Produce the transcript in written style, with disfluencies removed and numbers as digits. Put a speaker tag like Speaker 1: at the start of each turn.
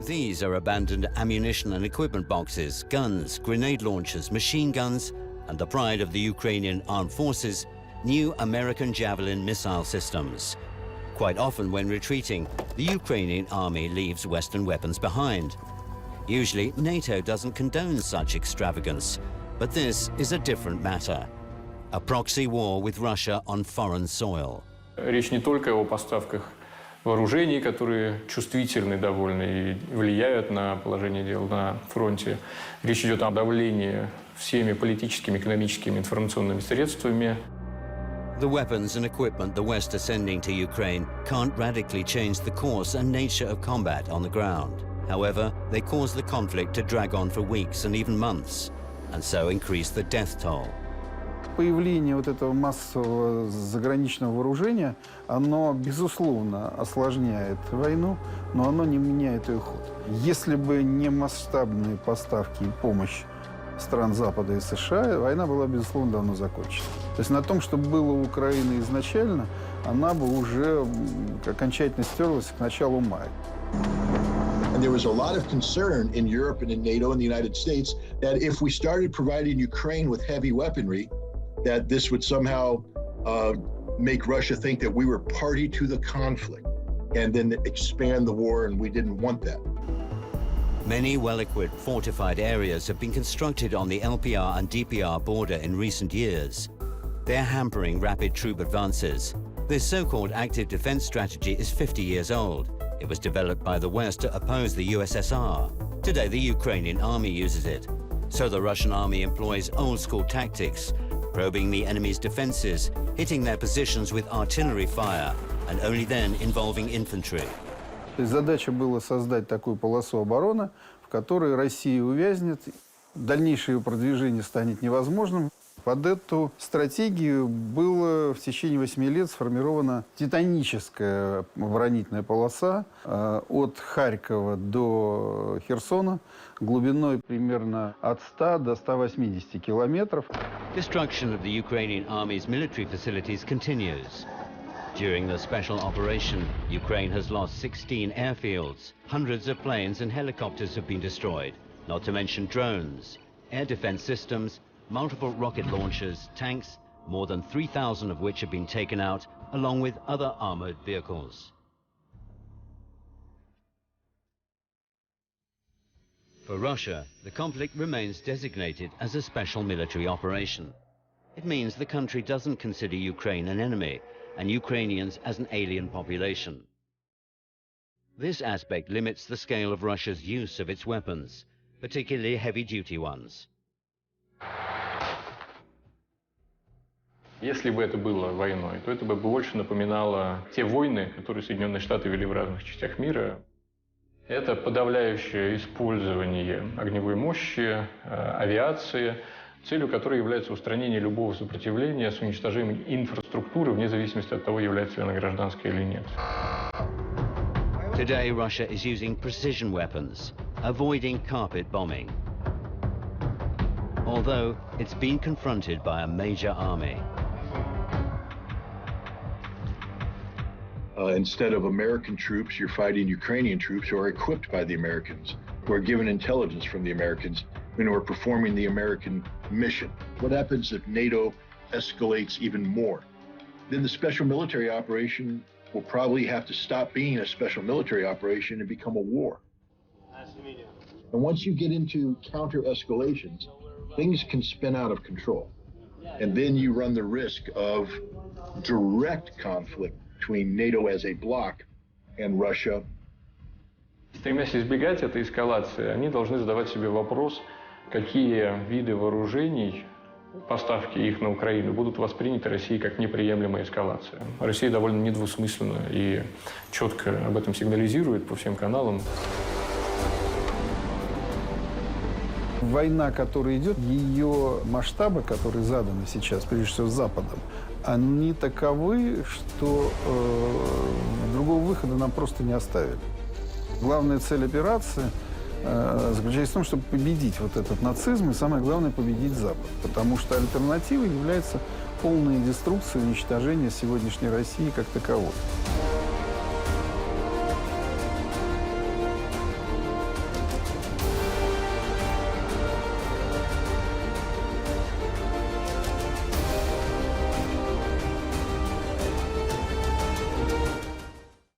Speaker 1: These are abandoned ammunition and equipment boxes, guns, grenade launchers, machine guns, and the pride of the Ukrainian armed forces, new American Javelin missile systems. Quite often when retreating, the Ukrainian army leaves Western weapons behind. Usually, NATO doesn't condone such extravagance, but this is a different matter. A proxy war with Russia on foreign soil.
Speaker 2: Речь не только о поставках вооружений, которые чувствительны довольно и влияют на положение дел на фронте. Речь идет о давлении всеми политическими, экономическими, информационными средствами.
Speaker 1: The weapons and equipment the West is sending to Ukraine can't radically change the course and nature of combat on the ground. However, they cause the conflict to drag on for weeks and even months, and so increase the death toll.
Speaker 3: Появление вот этого массового заграничного вооружения, оно, безусловно, осложняет войну, но оно не меняет ее ход. Если бы не масштабные поставки и помощь стран Запада и США, война была, безусловно, давно закончена. То есть на том, что было у Украины изначально, она бы уже окончательно стерлась к началу мая.
Speaker 4: And there was a lot of concern in Europe and in NATO and the United States that if we started providing Ukraine with heavy weaponry, that this would somehow make Russia think that we were party to the conflict and then expand the war, and we didn't want that.
Speaker 1: Many well-equipped fortified areas have been constructed on the LPR and DPR border in recent years. They're hampering rapid troop advances. This so-called active defense strategy is 50 years old. It was developed by the West to oppose the USSR. Today, the Ukrainian army uses it. So the Russian army employs old-school tactics, probing the enemy's defenses, hitting their positions with artillery fire, and only then involving infantry.
Speaker 3: То есть задача была создать такую полосу обороны, в которой Россия увязнет, дальнейшее ее продвижение станет невозможным. Под эту стратегию было в течение 8 лет сформирована титаническая оборонительная полоса от Харькова до Херсона глубиной примерно от 100 до 180 километров.
Speaker 1: Destruction of the Ukrainian army's military facilities continues. During the special operation, Ukraine has lost 16 airfields. Hundreds of planes and helicopters have been destroyed, not to mention drones, air defense systems, multiple rocket launchers, tanks, more than 3,000 of which have been taken out, along with other armored vehicles. For Russia, the conflict remains designated as a special military operation. It means the country doesn't consider Ukraine an enemy and Ukrainians as an alien population. This aspect limits the scale of Russia's use of its weapons, particularly heavy-duty ones.
Speaker 2: Если бы это было войной, то это бы больше напоминало те войны, которые Соединенные Штаты вели в разных частях мира. Это подавляющее использование огневой мощи, авиации, целью которой является устранение любого сопротивления с уничтожением инфраструктуры, вне зависимости от того, является ли она гражданской или нет.
Speaker 1: Today, Russia is using precision weapons, avoiding carpet bombing. Although it's been confronted by a major army.
Speaker 4: Instead of American troops, you're fighting Ukrainian troops who are equipped by the Americans, who are given intelligence from the Americans, and who are performing the American mission. What happens if NATO escalates even more? Then the special military operation will probably have to stop being a special military operation and become a war. Nice to meet you. And once you get into counter-escalations, things can spin out of control. And then you run the risk of direct conflict between NATO as a bloc and Russia.
Speaker 2: Стремясь избегать этой эскалации, они должны задавать себе вопрос, какие виды вооружений, поставки их на Украину, будут восприняты Россией как неприемлемая эскалация. Россия довольно недвусмысленно и четко об этом сигнализирует по всем каналам.
Speaker 3: Война, которая идет, ее масштабы, которые заданы сейчас, прежде всего, Западом, они таковы, что другого выхода нам просто не оставили. Главная цель операции заключается в том, чтобы победить вот этот нацизм и, самое главное, победить Запад. Потому что альтернативой является полная деструкция и уничтожение сегодняшней России как таковой.